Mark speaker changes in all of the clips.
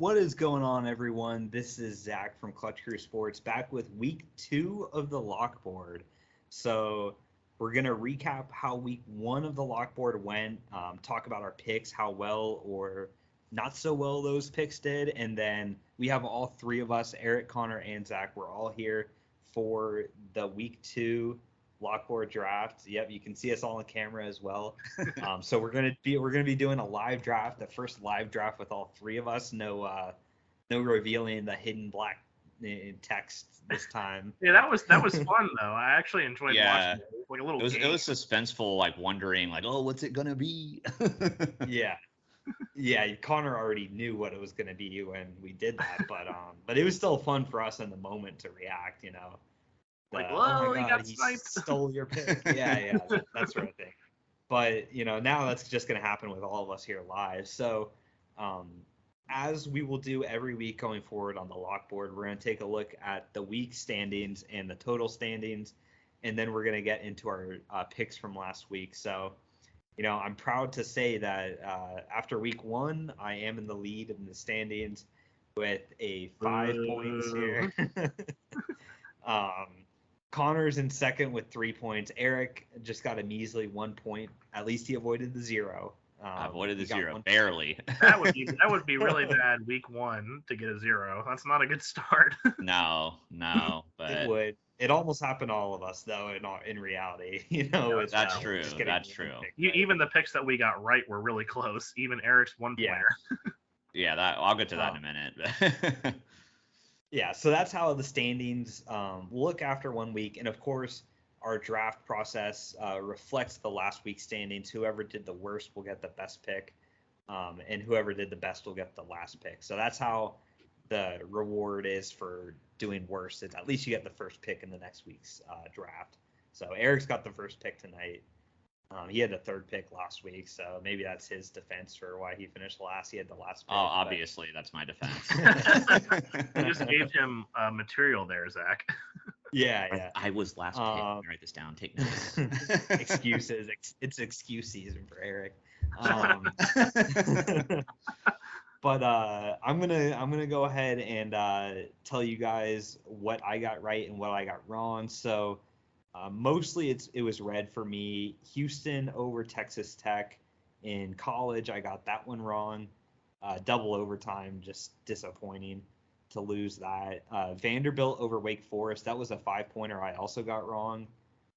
Speaker 1: What is going on, everyone? This is Zach from Clutch Crew Sports, back with week 2 of the LockBoard. So we're going to recap how week 1 of the LockBoard went, talk about our picks, how well or not so well those picks did, and then we have all three of us, Eric, Connor, and Zach. We're all here for the week 2 LockBoard draft. Yep, you can see us all on camera as well. So we're gonna be doing a live draft, the first live draft with all three of us. No revealing the hidden black text this time.
Speaker 2: Yeah, that was fun though. I actually enjoyed watching it. Like a little.
Speaker 3: It was suspenseful, like wondering, like, oh, what's it gonna be?
Speaker 1: Yeah. Connor already knew what it was gonna be when we did that, but it was still fun for us in the moment to react.
Speaker 2: Like, whoa,
Speaker 1: oh my God, he stole your pick. Yeah, that sort of thing. But, now that's just going to happen with all of us here live. So, as we will do every week going forward on the LockBoard, we're going to take a look at the week standings and the total standings, and then we're going to get into our picks from last week. So, I'm proud to say that after week 1, I am in the lead in the standings with a 5 points here. Connor's in second with 3 points. Eric just got a measly 1 point. At least he avoided the 0.
Speaker 3: I avoided the 0, barely.
Speaker 2: That would be really bad week 1 to get a 0. That's not a good start.
Speaker 3: No, but
Speaker 1: it would. It almost happened to all of us though. In reality,
Speaker 3: that's true. That's true.
Speaker 2: Even the picks that we got right were really close. Even Eric's 1 pointer.
Speaker 3: Yeah, I'll get to that in a minute.
Speaker 1: Yeah, so that's how the standings look after 1 week. And of course, our draft process reflects the last week's standings. Whoever did the worst will get the best pick, and whoever did the best will get the last pick. So that's how the reward is for doing worse. It's at least you get the first pick in the next week's draft. So Eric's got the first pick tonight. He had the third pick last week, so maybe that's his defense for why he finished last. He had the last pick.
Speaker 3: Oh, obviously, that's my defense.
Speaker 2: I just gave him material there, Zach.
Speaker 1: Yeah.
Speaker 3: I was last pick. Let me write this down. Take notes.
Speaker 1: Excuses. It's excuse season for Eric. But I'm gonna go ahead and tell you guys what I got right and what I got wrong. So. Mostly it was red for me. Houston over Texas Tech. In college, I got that one wrong. Double overtime, just disappointing to lose that. Vanderbilt over Wake Forest, that was a 5-pointer I also got wrong.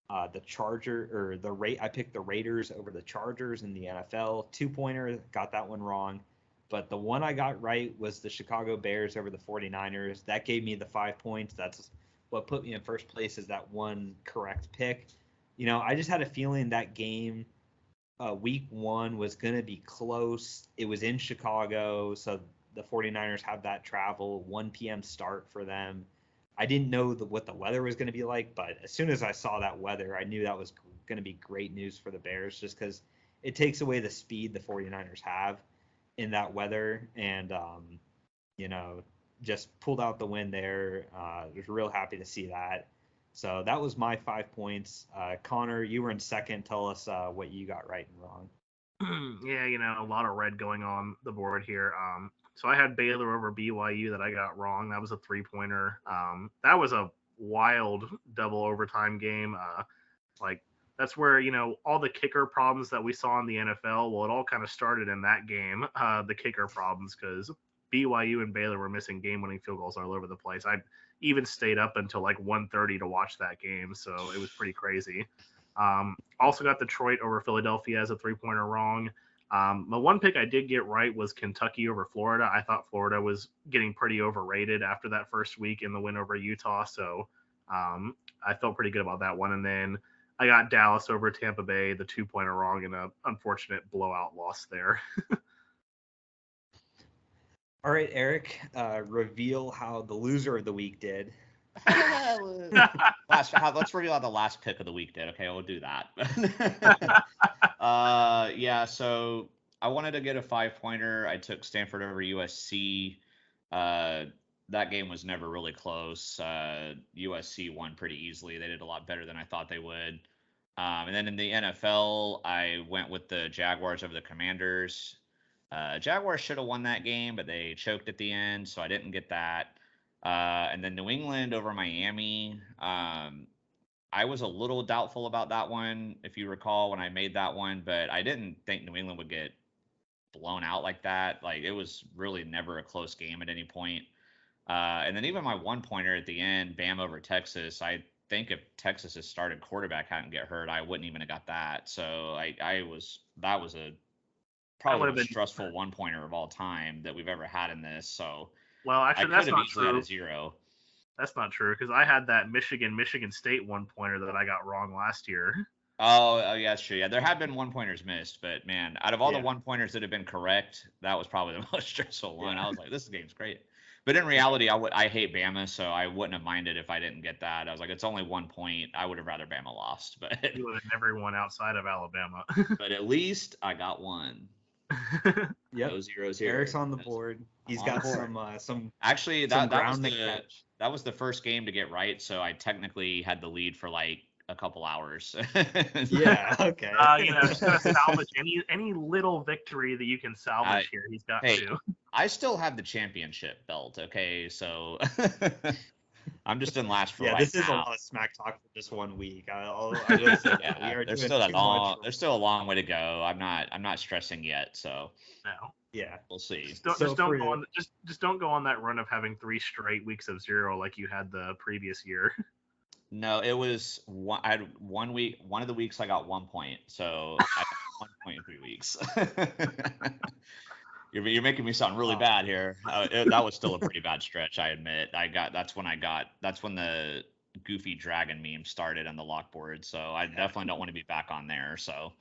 Speaker 1: I picked the Raiders over the Chargers in the NFL. 2-pointer, got that one wrong. But the one I got right was the Chicago Bears over the 49ers. That gave me the 5 points. That's what put me in first place is that one correct pick. I just had a feeling that game, week 1, was going to be close. It was in Chicago, so the 49ers have that travel, 1 p.m. start for them. I didn't know what the weather was going to be like, but as soon as I saw that weather, I knew that was going to be great news for the Bears just because it takes away the speed the 49ers have in that weather. And, just pulled out the win there. Was real happy to see that. So that was my 5 points. Connor, you were in second. Tell us what you got right and wrong.
Speaker 2: Yeah, a lot of red going on the board here. So I had Baylor over BYU that I got wrong. That was a 3-pointer. That was a wild double overtime game. That's where, all the kicker problems that we saw in the NFL, well, it all kind of started in that game, the kicker problems, because BYU and Baylor were missing game-winning field goals all over the place. I even stayed up until like 1:30 to watch that game, so it was pretty crazy. Also got Detroit over Philadelphia as a 3-pointer wrong. My one pick I did get right was Kentucky over Florida. I thought Florida was getting pretty overrated after that first week in the win over Utah, so I felt pretty good about that one. And then I got Dallas over Tampa Bay, the 2-pointer wrong, and an unfortunate blowout loss there.
Speaker 1: All right, Eric, reveal how the loser of the week did.
Speaker 3: Let's reveal how the last pick of the week did. Okay, we'll do that. So I wanted to get a 5-pointer. I took Stanford over USC. That game was never really close. USC won pretty easily. They did a lot better than I thought they would. And then in the NFL, I went with the Jaguars over the Commanders. Jaguars should have won that game, but they choked at the end, so I didn't get that. And then New England over Miami. I was a little doubtful about that one, if you recall, when I made that one, but I didn't think New England would get blown out like that. Like, it was really never a close game at any point. And then even my 1-pointer at the end, Bam over Texas, I think if Texas's started quarterback hadn't get hurt, I wouldn't even have got that. So that was probably the most stressful 1-pointer of all time that we've ever had in this. So
Speaker 2: well, actually, that's not true.
Speaker 3: Had a 0.
Speaker 2: That's not true because I had that Michigan State 1-pointer that I got wrong last year.
Speaker 3: Oh, yeah, that's true. Yeah, there have been 1-pointers missed, but man, out of all the 1-pointers that have been correct, that was probably the most stressful one. I was like, this game's great. But in reality, I hate Bama, so I wouldn't have minded if I didn't get that. I was like, it's only 1 point. I would have rather Bama lost. But
Speaker 2: you would have never won outside of Alabama.
Speaker 3: But at least I got one.
Speaker 1: Yep.
Speaker 3: No zeros here.
Speaker 1: Eric's on the board. He's got some.
Speaker 3: Actually, that was the first game to get right, so I technically had the lead for like a couple hours.
Speaker 1: Yeah. Okay.
Speaker 2: Just gonna salvage any little victory that you can salvage here. He's got to.
Speaker 3: I still have the championship belt. Okay, so I'm just in last for right now.
Speaker 1: This is a lot of smack talk for just 1 week. I'll just say that.
Speaker 3: There's still a long way to go. I'm not stressing yet. So
Speaker 2: no.
Speaker 1: Yeah,
Speaker 3: we'll see.
Speaker 2: Just don't go on that run of having 3 straight weeks of 0 like you had the previous year.
Speaker 3: No, it was I had 1 week. One of the weeks I got 1 point, so I got 1 point in 3 weeks. You're making me sound really bad here. That was still a pretty bad stretch, I admit. That's when the goofy dragon meme started on the LockBoard. So I definitely don't want to be back on there. So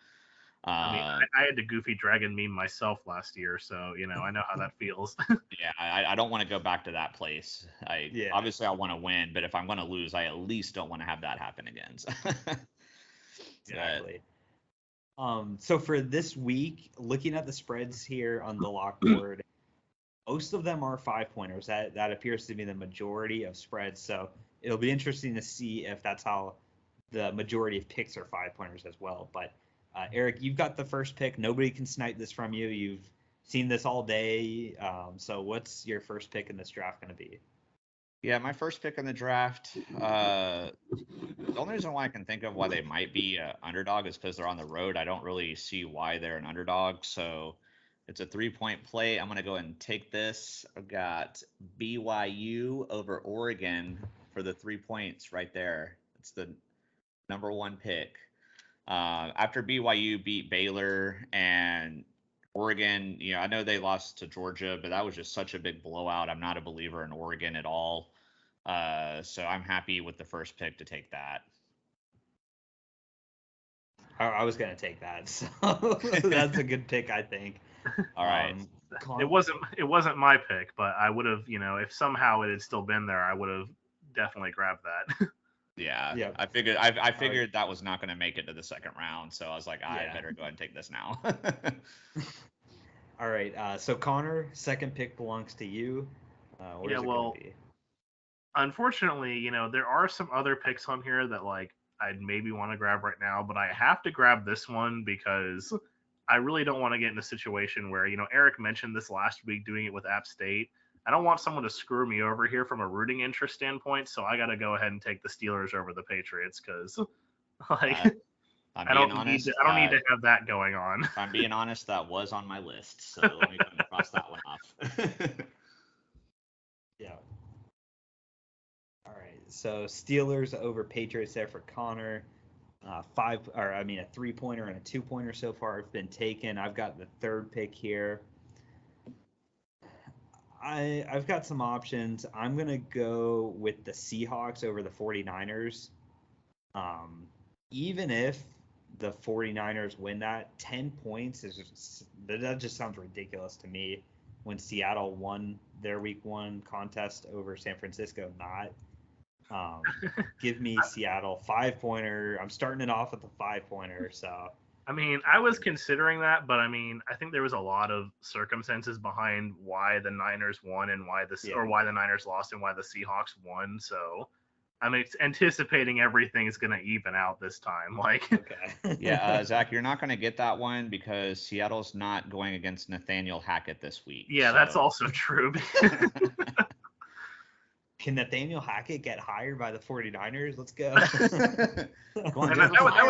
Speaker 2: I had the goofy dragon meme myself last year, so I know how that feels.
Speaker 3: Yeah, I don't want to go back to that place. Obviously I want to win, but if I'm going to lose, I at least don't want to have that happen again.
Speaker 1: Exactly. So for this week, looking at the spreads here on the LockBoard, most of them are 5-pointers. That appears to be the majority of spreads. So it'll be interesting to see if that's how the majority of picks are 5-pointers as well. But Eric, you've got the first pick. Nobody can snipe this from you. You've seen this all day. So what's your first pick in this draft going to be?
Speaker 3: Yeah, my first pick in the draft, the only reason why I can think of why they might be an underdog is because they're on the road. I don't really see why they're an underdog. So it's a 3-point play. I'm going to go ahead and take this. I've got BYU over Oregon for the 3 points right there. It's the number 1 pick. After BYU beat Baylor and Oregon, I know they lost to Georgia, but that was just such a big blowout. I'm not a believer in Oregon at all. So I'm happy with the first pick to take that.
Speaker 1: I was going to take that. So that's a good pick, I think.
Speaker 3: All right.
Speaker 2: It wasn't my pick, but I would have, if somehow it had still been there, I would have definitely grabbed that.
Speaker 3: Yeah. I figured that was not going to make it to the second round, so I was like, I better go ahead and take this now.
Speaker 1: All right. So Connor, second pick belongs to you.
Speaker 2: Unfortunately, there are some other picks on here that I'd maybe want to grab right now, but I have to grab this one because I really don't want to get in a situation where, Eric mentioned this last week doing it with App State. I don't want someone to screw me over here from a rooting interest standpoint, so I got to go ahead and take the Steelers over the Patriots because, I don't need to have that going on.
Speaker 3: If I'm being honest, that was on my list, so let me cross that one off.
Speaker 1: Yeah. All right. So Steelers over Patriots there for Connor. A 3-pointer and a 2-pointer so far have been taken. I've got the third pick here. I've got some options. I'm going to go with the Seahawks over the 49ers. Even if the 49ers win that, 10 points that just sounds ridiculous to me when Seattle won their week 1 contest over San Francisco not. Give me Seattle 5-pointer. I'm starting it off with the 5-pointer, so
Speaker 2: I was considering that, but I think there was a lot of circumstances behind why the Niners won and why the Niners lost and why the Seahawks won. So, I'm anticipating everything is going to even out this time. Like,
Speaker 1: Okay.
Speaker 3: Yeah, Zach, you're not going to get that one because Seattle's not going against Nathaniel Hackett this week.
Speaker 2: yeah, that's also true.
Speaker 1: Can Nathaniel Hackett get hired by the 49ers? Let's go.
Speaker 2: And that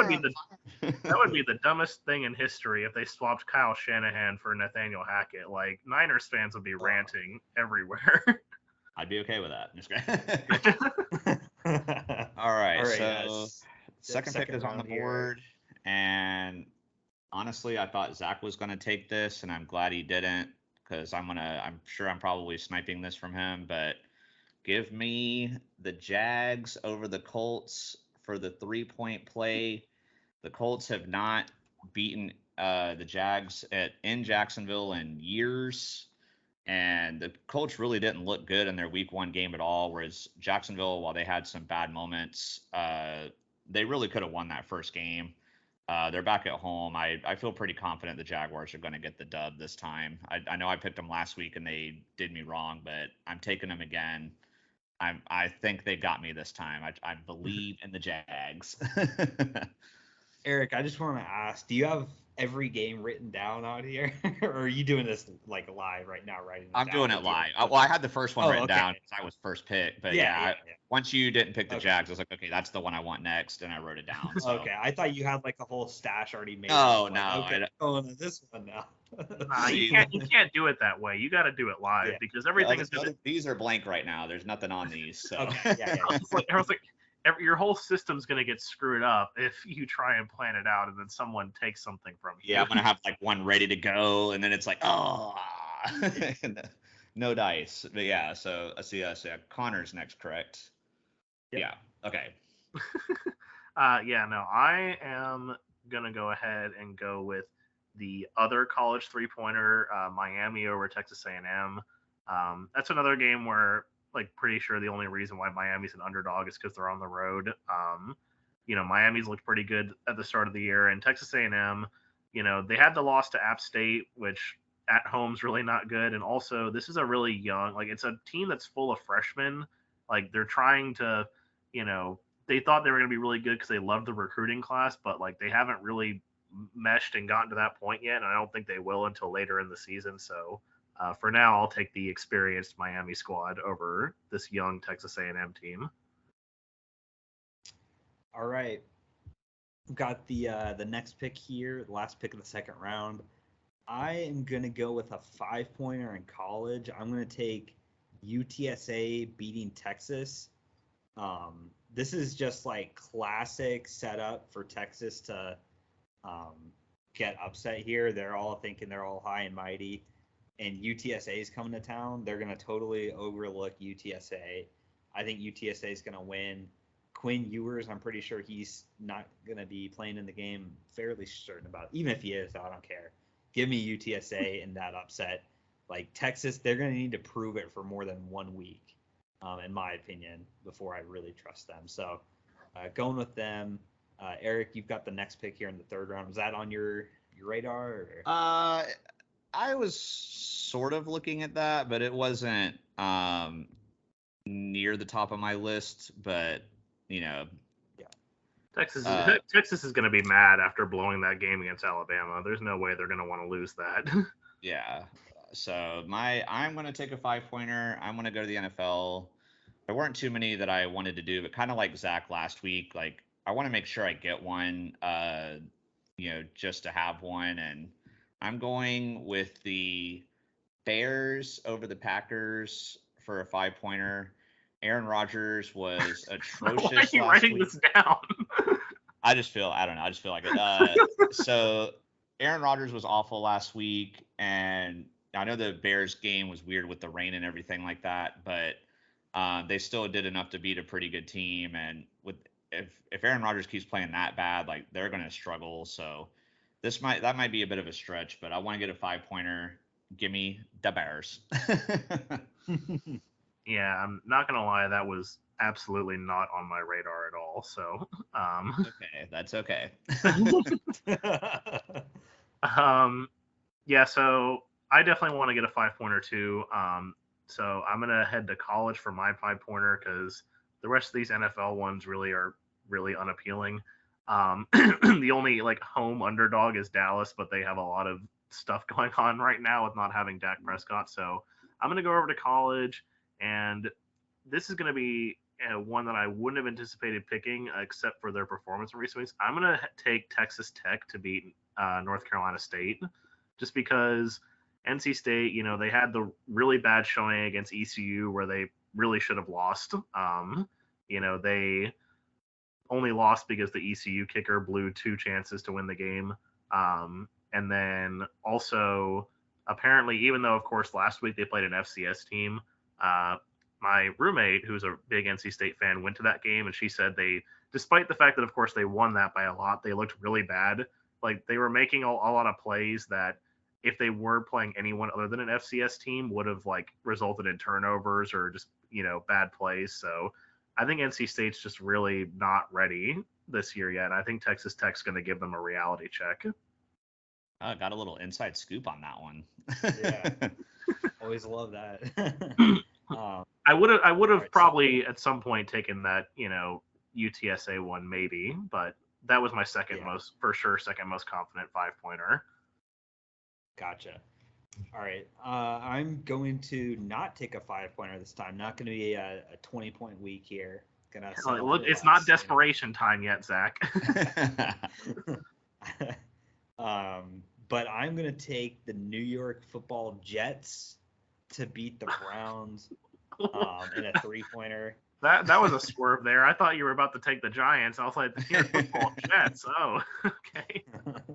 Speaker 2: would be the dumbest thing in history if they swapped Kyle Shanahan for Nathaniel Hackett. Like, Niners fans would be ranting everywhere.
Speaker 3: I'd be okay with that. Just kidding. All right, so second pick is on the board, and honestly, I thought Zach was going to take this, and I'm glad he didn't because I'm sure I'm probably sniping this from him, but give me the Jags over the Colts for the 3-point play. The Colts have not beaten the Jags in Jacksonville in years, and the Colts really didn't look good in their Week 1 game at all. Whereas Jacksonville, while they had some bad moments, they really could have won that first game. They're back at home. I feel pretty confident the Jaguars are going to get the dub this time. I know I picked them last week and they did me wrong, but I'm taking them again. I think they got me this time. I believe in the Jags.
Speaker 1: Eric, I just want to ask, do you have every game written down out here? Or are you doing this like live right now, writing it
Speaker 3: I'm
Speaker 1: down?
Speaker 3: doing it live. Well, I had the first one written down because I was first pick. But
Speaker 1: yeah.
Speaker 3: Once you didn't pick the Jags, I was like, okay, that's the one I want next, and I wrote it down. So.
Speaker 1: Okay, I thought you had like a whole stash already made.
Speaker 3: No.
Speaker 1: Okay, going to this one now.
Speaker 2: Nah, you can't do it that way. You got to do it live because everything is.
Speaker 3: These are blank right now. There's nothing on these. So.
Speaker 1: Okay, yeah.
Speaker 2: I was like, your whole system's gonna get screwed up if you try and plan it out and then someone takes something from you.
Speaker 3: Yeah, I'm gonna have like one ready to go, and then it's like, oh, no dice. But yeah, so I see. Connor's next, correct? Yep. Yeah. Okay.
Speaker 2: No, I am gonna go ahead and go with the other college 3-pointer, Miami over Texas A&M. That's another game where, like, pretty sure the only reason why Miami's an underdog is because they're on the road. Miami's looked pretty good at the start of the year, and Texas A&M, they had the loss to App State, which at home's really not good. And also, this is a really young, like, it's a team that's full of freshmen. Like, they're trying to, they thought they were going to be really good because they loved the recruiting class, but, like, they haven't really meshed and gotten to that point yet, and I don't think they will until later in the season. So for now, I'll take the experienced Miami squad over this young Texas A&M team.
Speaker 1: All right, we've got the next pick here, the last pick of the second round. I am gonna go with a 5-pointer in college. I'm gonna take UTSA beating Texas. This is just like classic setup for Texas to get upset here. They're all thinking they're all high and mighty, and UTSA is coming to town. They're going to totally overlook UTSA. I think UTSA is going to win. Quinn Ewers, I'm pretty sure he's not going to be playing in the game. Fairly certain about it. Even if he is, I don't care. Give me UTSA in that upset. Like, Texas, they're going to need to prove it for more than 1 week, in my opinion, before I really trust them. So going with them. Eric, you've got the next pick here in the third round. Was that on your radar? Or?
Speaker 3: I was sort of looking at that, but it wasn't near the top of my list. But
Speaker 2: Texas is going to be mad after blowing that game against Alabama. There's no way they're going to want to lose that.
Speaker 3: Yeah. So I'm going to take a 5-pointer. I'm going to go to the NFL. There weren't too many that I wanted to do, but kind of like Zach last week, like, I want to make sure I get one, just to have one. And I'm going with the Bears over the Packers for a 5-pointer. Aaron Rodgers was atrocious.
Speaker 2: Why are you writing this down?
Speaker 3: I just feel like it. So Aaron Rodgers was awful last week. And I know the Bears game was weird with the rain and everything like that, but they still did enough to beat a pretty good team. And if Aaron Rodgers keeps playing that bad, like, they're going to struggle. So that might be a bit of a stretch, but I want to get a 5-pointer. Give me the Bears.
Speaker 2: Yeah, I'm not going to lie. That was absolutely not on my radar at all. So,
Speaker 3: okay, that's okay.
Speaker 2: Yeah, so I definitely want to get a 5-pointer too. So I'm going to head to college for my 5-pointer because The rest of these NFL ones really are really unappealing. The only like home underdog is Dallas, but they have a lot of stuff going on right now with not having Dak Prescott. So I'm going to go over to college, and this is going to be one that I wouldn't have anticipated picking except for their performance in recent weeks. I'm going to take Texas Tech to beat North Carolina State, just because NC State, they had the really bad showing against ECU where they really should have lost. They only lost because the ECU kicker blew 2 chances to win the game. And then also, apparently, even though, of course, last week they played an FCS team, my roommate, who's a big NC State fan, went to that game, and she said despite the fact that, of course, they won that by a lot, they looked really bad. Like, they were making a lot of plays that, if they were playing anyone other than an FCS team, would have, like, resulted in turnovers or just, bad plays. So I think NC State's just really not ready this year yet. I think Texas Tech's going to give them a reality check.
Speaker 3: Got a little inside scoop on that one.
Speaker 1: Yeah. Always love that.
Speaker 2: I would have probably at some point taken that, UTSA one maybe, but that was my second most confident 5-pointer.
Speaker 1: Gotcha. All right. I'm going to not take a 5-pointer this time. Not going to be a 20-point week here.
Speaker 2: Look, it's not desperation time yet, Zach.
Speaker 1: But I'm going to take the New York Football Jets to beat the Browns in a 3-pointer.
Speaker 2: That was a swerve there. I thought you were about to take the Giants. I was like, the New York Football Jets. Oh, okay.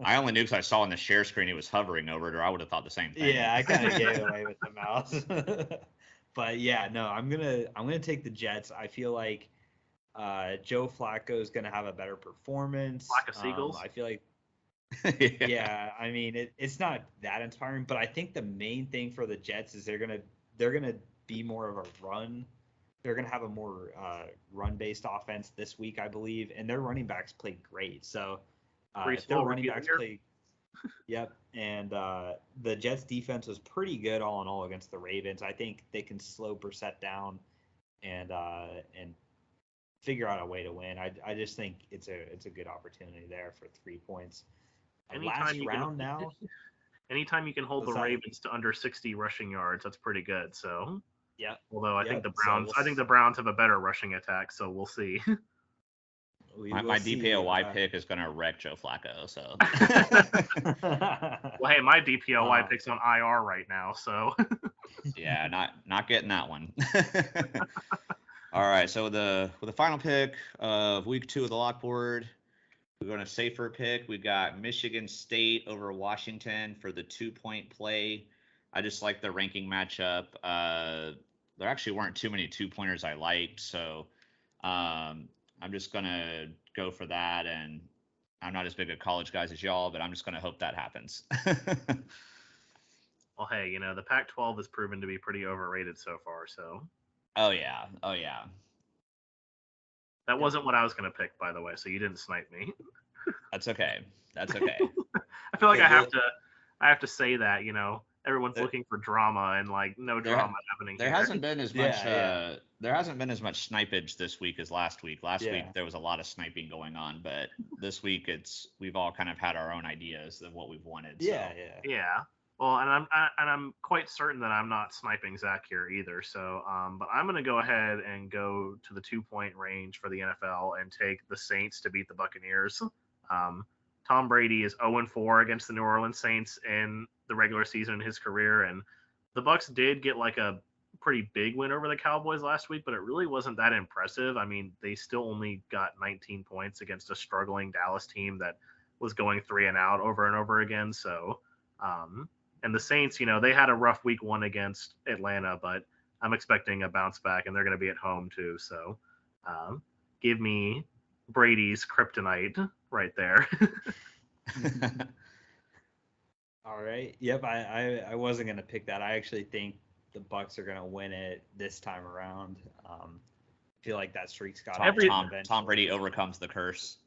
Speaker 3: I only knew because I saw on the share screen he was hovering over it, or I would have thought the same thing.
Speaker 1: Yeah, I kind of gave away with the mouse. But yeah, no, I'm gonna take the Jets. I feel like Joe Flacco is gonna have a better performance.
Speaker 2: Flacco Seagulls.
Speaker 1: I feel like. Yeah, I mean it's not that inspiring, but I think the main thing for the Jets is they're gonna be more of a run. They're gonna have a more run-based offense this week, I believe, and their running backs played great. So if their running backs play, yep, and the Jets defense was pretty good all in all against the Ravens. I think they can slow Brissett down and figure out a way to win. I just think it's a good opportunity there for 3 points. Anytime
Speaker 2: you can hold the Ravens to under 60 rushing yards, that's pretty good. So
Speaker 1: yeah.
Speaker 2: Although I think the Browns have a better rushing attack, so we'll see.
Speaker 3: My DPOY pick is going to wreck Joe Flacco. So.
Speaker 2: Well, hey, my DPOY pick's on IR right now, so.
Speaker 3: Yeah, not getting that one. All right, so with the final pick of week 2 of the LockBoard, we're going to safer pick. We got Michigan State over Washington for the 2-point play. I just like the ranking matchup. There actually weren't too many 2-pointers I liked, so I'm just going to go for that. And I'm not as big a college guys as y'all, but I'm just going to hope that happens.
Speaker 2: Well, hey, the Pac-12 has proven to be pretty overrated so far, so.
Speaker 3: Oh, yeah.
Speaker 2: That wasn't what I was going to pick, by the way, so you didn't snipe me.
Speaker 3: That's okay.
Speaker 2: I feel like I have to say that, everyone's looking for drama and like no drama happening.
Speaker 3: There hasn't been as much. There hasn't been as much snipage this week as last week. Last week there was a lot of sniping going on, but this week we've all kind of had our own ideas of what we've wanted.
Speaker 2: Yeah. Well, and I'm quite certain that I'm not sniping Zach here either. So, but I'm going to go ahead and go to the 2-point range for the NFL and take the Saints to beat the Buccaneers. Tom Brady is 0-4 against the New Orleans Saints in the regular season in his career, and the Bucs did get like a pretty big win over the Cowboys last week, but it really wasn't that impressive. I mean, they still only got 19 points against a struggling Dallas team that was going 3-and-out over and over again. So, and the Saints, they had a rough week 1 against Atlanta, but I'm expecting a bounce back, and they're going to be at home too. So, give me Brady's kryptonite right there.
Speaker 1: All right. Yep. I wasn't gonna pick that. I actually think the Bucs are gonna win it this time around. Feel like that streak's got
Speaker 3: Tom Brady overcomes the curse.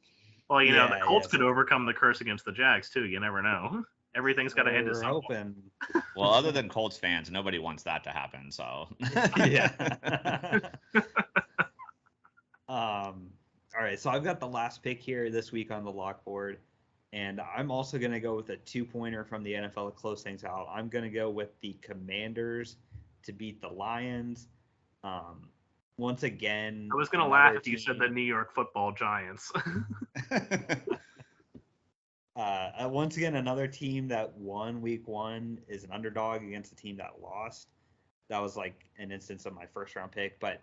Speaker 2: Well, the Colts could overcome the curse against the Jags too. You never know. Everything's got to end at some point.
Speaker 3: Well, other than Colts fans, nobody wants that to happen. So.
Speaker 1: Yeah. All right, so I've got the last pick here this week on the lock board, and I'm also going to go with a 2-pointer from the NFL to close things out. I'm going to go with the Commanders to beat the Lions. Once again,
Speaker 2: I was going to laugh if you said the New York Football Giants.
Speaker 1: Once again, another team that won week 1 is an underdog against a team that lost. That was like an instance of my first round pick. But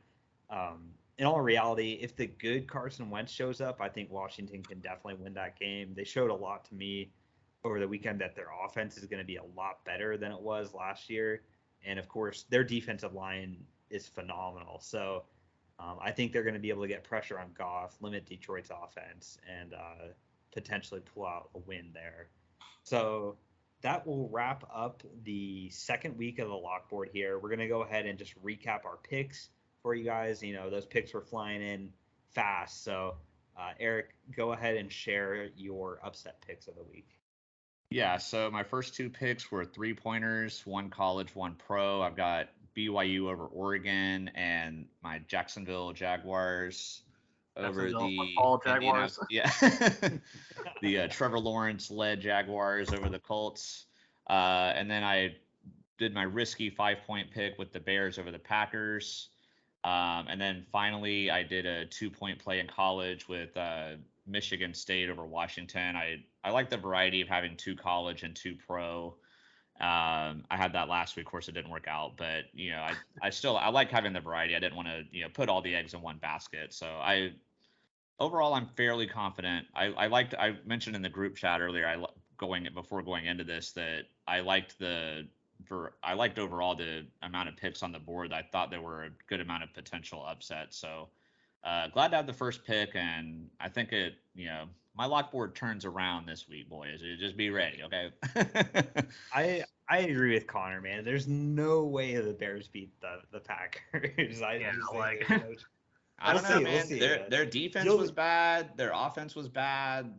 Speaker 1: in all reality, if the good Carson Wentz shows up, I think Washington can definitely win that game. They showed a lot to me over the weekend that their offense is going to be a lot better than it was last year. And of course, their defensive line is phenomenal. So I think they're going to be able to get pressure on Goff, limit Detroit's offense, and potentially pull out a win there. So that will wrap up the second week of the lock board here. We're going to go ahead and just recap our picks for you guys. You know, those picks were flying in fast. So, Eric, go ahead and share your upset picks of the week.
Speaker 3: Yeah, so my first 2 picks were 3-pointers, one college, one pro. I've got BYU over Oregon and my Jacksonville Jaguars over the
Speaker 2: Jaguars.
Speaker 3: the Trevor Lawrence led Jaguars over the Colts. And then I did my risky 5-point pick with the Bears over the Packers. And then finally, I did a 2-point play in college with Michigan State over Washington. I like the variety of having 2 college and 2 pro. I had that last week. Of course, it didn't work out, but you know, I like having the variety. I didn't want to put all the eggs in one basket. So overall, I'm fairly confident. I mentioned in the group chat earlier, before going into this, that I liked overall the amount of picks on the board. I thought there were a good amount of potential upsets. So glad to have the first pick, and I think my lock board turns around this week, boys. Just be ready, okay?
Speaker 1: I agree with Connor, man. There's no way the Bears beat the Packers.
Speaker 3: I don't know, man. Their defense was bad. Their offense was bad.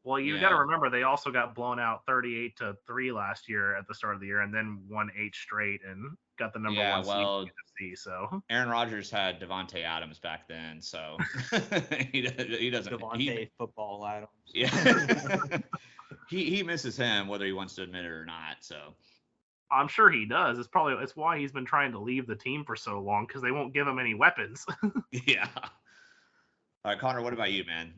Speaker 2: Well, you got to remember they also got blown out 38-3 last year at the start of the year, and then won 8 straight and got the number 1 seed in the NFC. So Aaron
Speaker 3: Rodgers had Devontae Adams back then, so he doesn't.
Speaker 1: Devontae football Adams.
Speaker 3: Yeah. he misses him whether he wants to admit it or not. So
Speaker 2: I'm sure he does. It's why he's been trying to leave the team for so long, because they won't give him any weapons.
Speaker 3: Yeah. All right, Connor, what about you, man?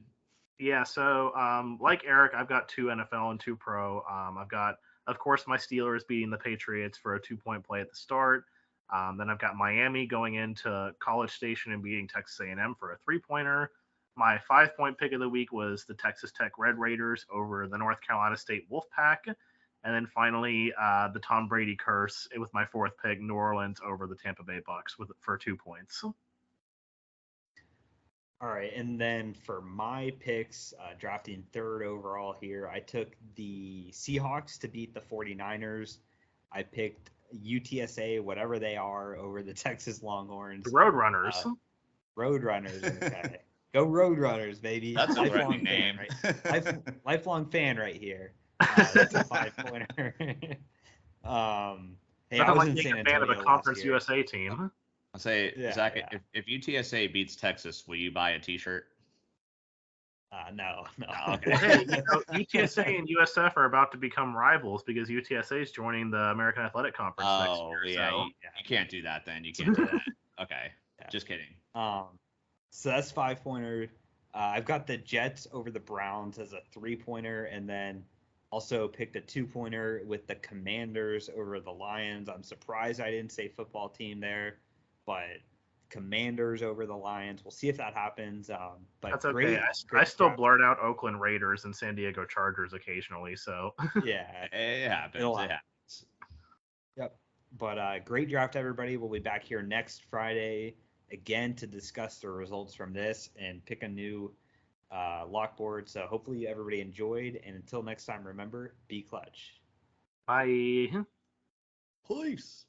Speaker 2: Yeah, so like Eric, I've got 2 NFL and 2 pro. I've got, of course, my Steelers beating the Patriots for a 2-point play at the start. Then I've got Miami going into College Station and beating Texas A&M for a 3-pointer. My 5-point pick of the week was the Texas Tech Red Raiders over the North Carolina State Wolfpack. And then finally, the Tom Brady curse with my 4th pick, New Orleans over the Tampa Bay Bucks for 2 points.
Speaker 1: All right, and then for my picks, drafting 3rd overall here, I took the Seahawks to beat the 49ers. I picked UTSA, whatever they are, over the Texas Longhorns.
Speaker 2: The Roadrunners.
Speaker 1: Roadrunners, okay. Go Roadrunners, baby.
Speaker 3: That's a lifelong name.
Speaker 1: Lifelong fan right here. That's a 5-pointer. Hey, I was in San Antonio
Speaker 2: fan of a Conference USA team.
Speaker 3: I'll say, Zach, if UTSA beats Texas, will you buy a T-shirt?
Speaker 1: No.
Speaker 2: Okay. Hey, UTSA and USF are about to become rivals because UTSA is joining the American Athletic Conference next year.
Speaker 3: Yeah,
Speaker 2: so.
Speaker 3: You can't do that then. You can't do that. Okay, just kidding.
Speaker 1: So that's 5-pointer. I've got the Jets over the Browns as a 3-pointer, and then also picked a 2-pointer with the Commanders over the Lions. I'm surprised I didn't say football team there, but Commanders over the Lions. We'll see if that happens. But
Speaker 2: that's okay. I still blurt out Oakland Raiders and San Diego Chargers occasionally. So
Speaker 3: yeah, it happens. It happens.
Speaker 1: Yep. But great draft, everybody. We'll be back here next Friday again to discuss the results from this and pick a new lock board. So hopefully everybody enjoyed. And until next time, remember, be clutch.
Speaker 2: Bye.
Speaker 3: Peace.